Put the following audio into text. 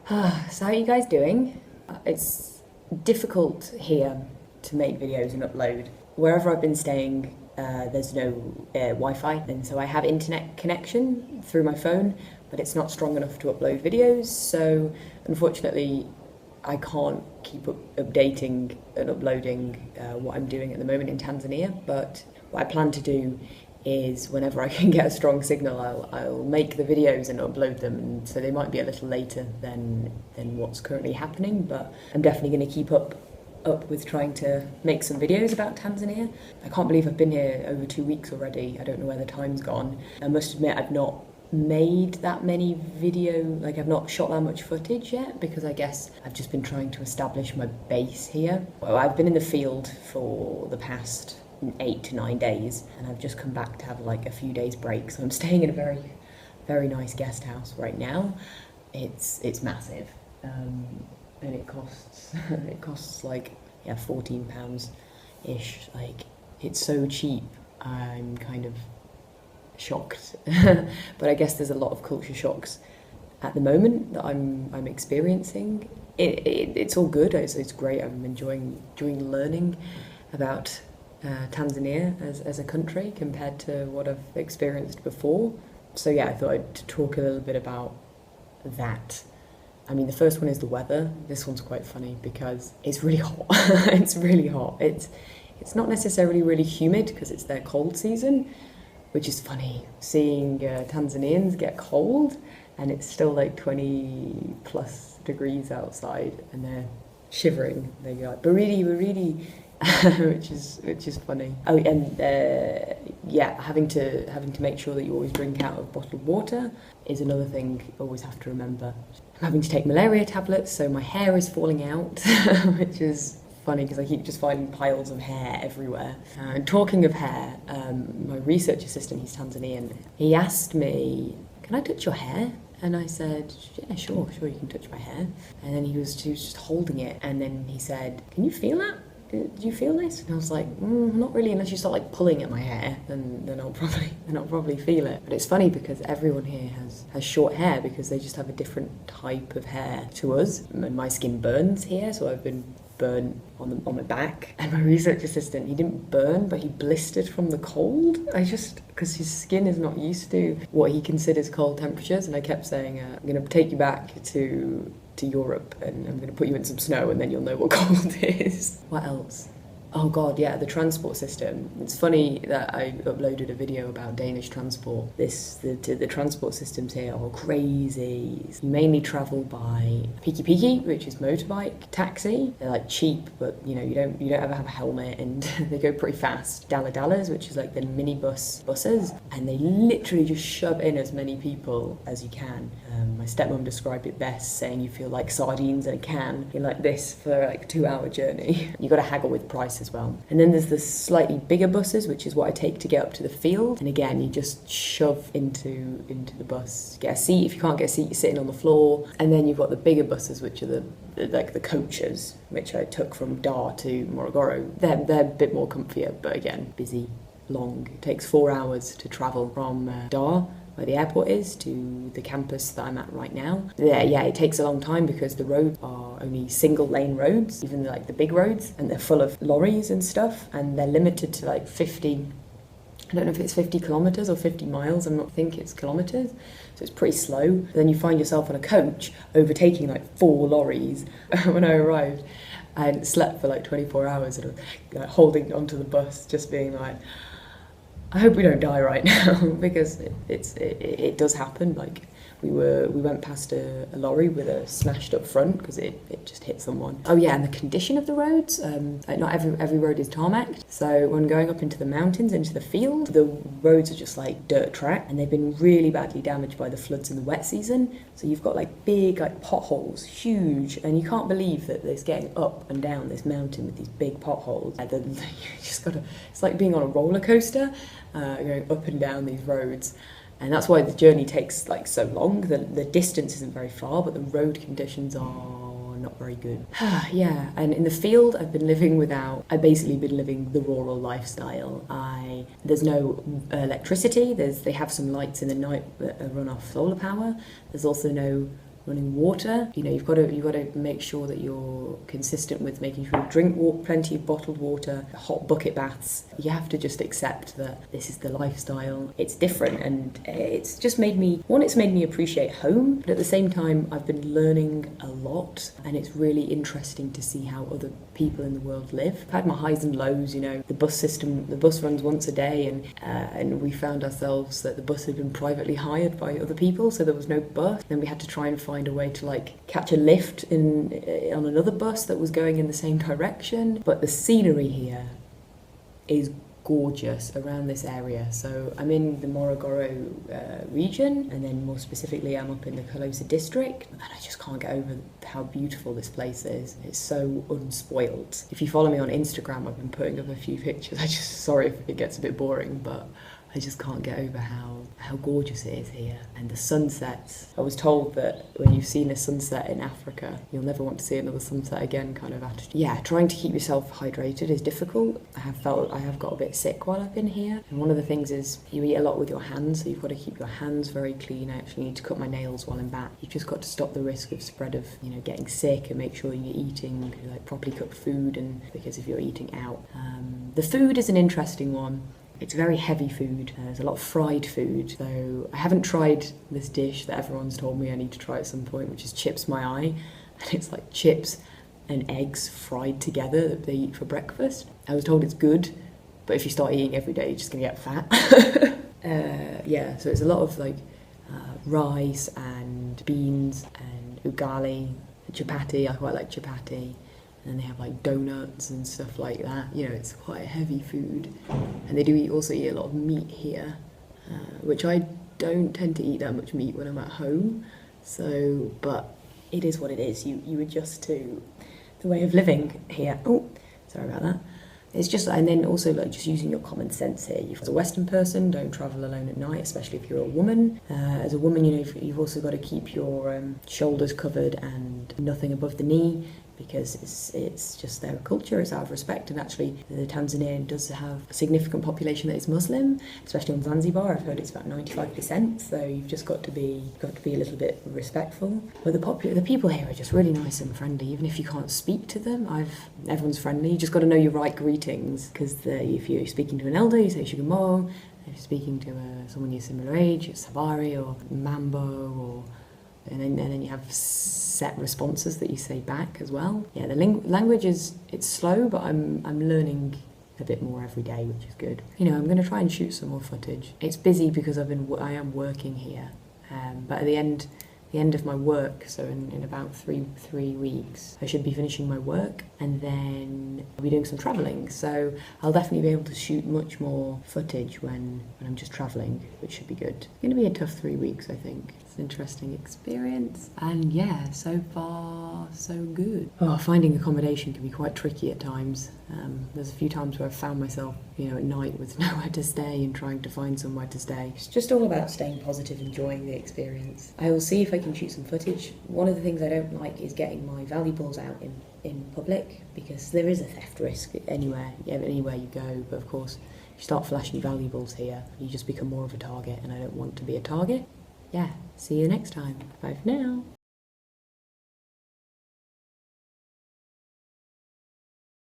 So how are you guys doing? It's difficult here to make videos and upload. Wherever I've been staying, there's no Wi-Fi, and so I have internet connection through my phone, but it's not strong enough to upload videos. So unfortunately, I can't keep updating and uploading what I'm doing at the moment in Tanzania. But what I plan to do is whenever I can get a strong signal, I'll make the videos and upload them, and so they might be a little later than what's currently happening, but I'm definitely going to keep up with trying to make some videos about Tanzania. I can't believe I've been here over 2 weeks already. I don't know where the time's gone. I must admit I've not made that many I've not shot that much footage yet, because I guess I've just been trying to establish my base here. Well, I've been in the field for the past 8 to 9 days, and I've just come back to have like a few days break, so I'm staying in a very, very nice guest house right now. It's massive, and it costs like £14 ish. Like, it's so cheap. I'm kind of shocked. But I guess there's a lot of culture shocks at the moment that I'm experiencing. It's all good. It's great. I'm enjoying learning about Tanzania as a country compared to what I've experienced before. So yeah, I thought I'd talk a little bit about that. I mean, the first one is the weather. This one's quite funny because it's really hot. It's really hot. It's not necessarily really humid because it's their cold season, which is funny, seeing Tanzanians get cold and it's still like 20 plus degrees outside and they're shivering. They go like, baridi, baridi. which is funny. Oh, and having to make sure that you always drink out of bottled water is another thing you always have to remember. I'm having to take malaria tablets, so my hair is falling out, which is funny because I keep just finding piles of hair everywhere. And talking of hair, my research assistant, he's Tanzanian, he asked me, "Can I touch your hair?" And I said, "Yeah, sure, you can touch my hair." And then he was just holding it, and then he said, "Can you feel that? Do you feel this?" And I was like, not really, unless you start like pulling at my hair, then I'll probably feel it. But it's funny because everyone here has short hair because they just have a different type of hair to us. And my skin burns here, so I've been burnt on my back. And my research assistant, he didn't burn, but he blistered from the cold. Because his skin is not used to what he considers cold temperatures, and I kept saying, I'm going to take you back to Europe and I'm going to put you in some snow and then you'll know what cold is. What else? Oh god, yeah, the transport system. It's funny that I uploaded a video about Danish transport. The transport systems here are crazy. You mainly travel by piki, which is motorbike, taxi. They're like cheap, but you don't ever have a helmet, and they go pretty fast. Dalas, which is like the buses, and they literally just shove in as many people as you can. My stepmom described it best, saying you feel like sardines in a can. You're like this for like a 2-hour journey. You got to haggle with price as well. And then there's the slightly bigger buses, which is what I take to get up to the field. And again, you just shove into the bus. Get a seat. If you can't get a seat, you're sitting on the floor. And then you've got the bigger buses, which are the coaches, which I took from Dar to Morogoro. They're a bit more comfier, but again, busy, long. It takes 4 hours to travel from Dar, where the airport is, to the campus that I'm at right now. Yeah, it takes a long time because the roads are only single lane roads, even like the big roads, and they're full of lorries and stuff, and they're limited to like 50, I don't know if it's 50 kilometres or 50 miles, I think it's kilometres, so it's pretty slow. But then you find yourself on a coach overtaking like 4 lorries when I arrived, and slept for like 24 hours and holding onto the bus, just being like, I hope we don't die right now, because it does happen. Like we went past a lorry with a smashed up front because it just hit someone. Oh yeah, and the condition of the roads, like not every road is tarmacked. So when going up into the mountains, into the field, the roads are just like dirt track, and they've been really badly damaged by the floods in the wet season. So you've got like big like potholes, huge, and you can't believe that it's getting up and down this mountain with these big potholes. And then you just gotta, it's like being on a roller coaster, going up and down these roads. And that's why the journey takes like so long. The distance isn't very far, but the road conditions are not very good. Yeah, and in the field, I've basically been living the rural lifestyle. There's no electricity. They have some lights in the night that run off solar power. There's also no running water. You know, you've got to make sure that you're consistent with making sure you drink plenty of bottled water, hot bucket baths. You have to just accept that this is the lifestyle. It's different, and it's just made me appreciate home, but at the same time I've been learning a lot, and it's really interesting to see how other people in the world live. I've had my highs and lows. You know, the bus runs once a day, and we found ourselves that the bus had been privately hired by other people, so there was no bus. Then we had to try and find a way to like catch a lift on another bus that was going in the same direction. But the scenery here is gorgeous around this area. So I'm in the Morogoro region, and then more specifically I'm up in the Colosa district, and I just can't get over how beautiful this place is. It's so unspoilt. If you follow me on Instagram, I've been putting up a few pictures. Sorry if it gets a bit boring, but I just can't get over how gorgeous it is here. And the sunsets. I was told that when you've seen a sunset in Africa, you'll never want to see another sunset again kind of attitude. Yeah, trying to keep yourself hydrated is difficult. I have got a bit sick while I've been here. And one of the things is you eat a lot with your hands, so you've got to keep your hands very clean. I actually need to cut my nails while I'm back. You've just got to stop the risk of spread of, you know, getting sick, and make sure you're eating like properly cooked food, and because if you're eating out. The food is an interesting one. It's very heavy food. There's a lot of fried food. So I haven't tried this dish that everyone's told me I need to try at some point, which is chips my eye. And it's like chips and eggs fried together that they eat for breakfast. I was told it's good, but if you start eating every day, you're just going to get fat. Yeah, so it's a lot of like rice and beans and ugali, chapati. I quite like chapati. And they have like donuts and stuff like that. You know, it's quite heavy food. And they do also eat a lot of meat here, which I don't tend to eat that much meat when I'm at home. So, but it is what it is. You adjust to the way of living here. Oh, sorry about that. It's just, and then also like just using your common sense here. As a Western person, don't travel alone at night, especially if you're a woman. As a woman, you know, you've also got to keep your shoulders covered and nothing above the knee, because it's just their culture, it's out of respect. And actually the Tanzania does have a significant population that is Muslim, especially on Zanzibar. I've heard it's about 95%, so you've just got to be a little bit respectful. But the people here are just really nice and friendly, even if you can't speak to them. Everyone's friendly. You just got to know your right greetings, because if you're speaking to an elder, you say Shugamo. If you're speaking to someone your similar age, it's Sabari or Mambo, and then you have set responses that you say back as well. Yeah, the language it's slow, but I'm learning a bit more every day, which is good. You know, I'm going to try and shoot some more footage. It's busy because I am working here, but at the end of my work, so in about three weeks, I should be finishing my work, and then I'll be doing some travelling. So I'll definitely be able to shoot much more footage when I'm just travelling, which should be good. It's going to be a tough 3 weeks, I think. It's an interesting experience. And yeah, so far, so good. Oh, finding accommodation can be quite tricky at times. There's a few times where I've found myself, you know, at night with nowhere to stay and trying to find somewhere to stay. It's just all about staying positive, enjoying the experience. I will see if I can shoot some footage. One of the things I don't like is getting my valuables out in public, because there is a theft risk anywhere you go. But of course, if you start flashing your valuables here, you just become more of a target, and I don't want to be a target. Yeah, see you next time. Bye for now.